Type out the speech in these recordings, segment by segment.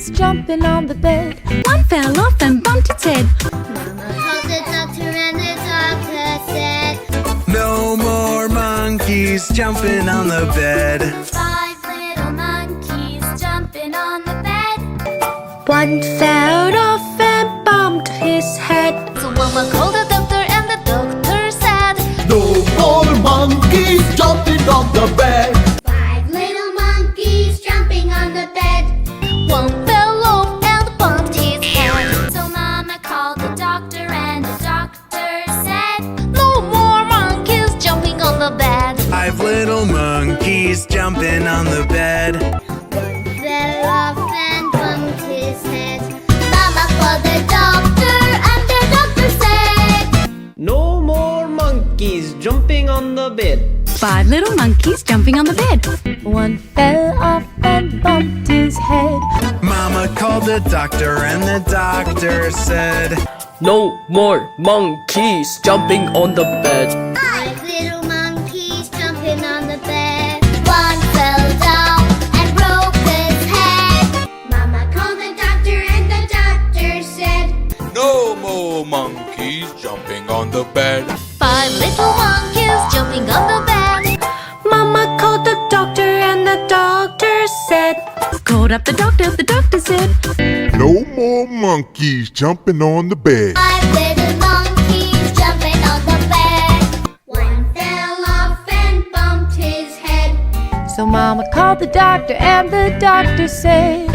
monkeys jumping on the bed. One fell off and bumped its head. Mama called the doctor and the doctor said, no more monkeys jumping on the bed. 5 little monkeys jumping on the bed. One fell off and bumped his head. So Mama called the doctor and the doctor said, no more monkeys jumping on the bed. 5 little monkeys jumping on the bed. One fell off and bumped his head. So Mama called the doctor and the doctor said, no more monkeys jumping on the bed. 5 little monkeys jumping on the bed. One fell off and bumped his head. Mama called the doctor and the doctor said, no more monkeys jumping on the bed. 5 little monkeys jumping on the bed. One fell off and bumped his head. Mama called the doctor and the doctor said, no more monkeys jumping on the bed. 5 little monkeys jumping on the bed. One fell down and broke his head. Mama called the doctor and the doctor said, no more monkeys jumping on the bed. 5 little monkeys jumping on the bed. Mama called the doctor and the doctor said, called up the doctor said, no more monkeys jumping on the bed. 5 little monkeys jumping on the bed. One fell off and bumped his head. so Mama called the doctor and the doctor said,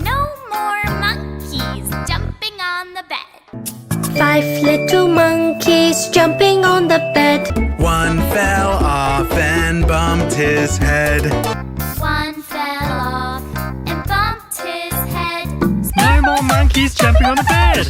No more monkeys jumping on the bed. 5 little monkeys jumping on the bed. one fell off and bumped his head. One fell off and bumped his head. No more monkeys jumping on the bed.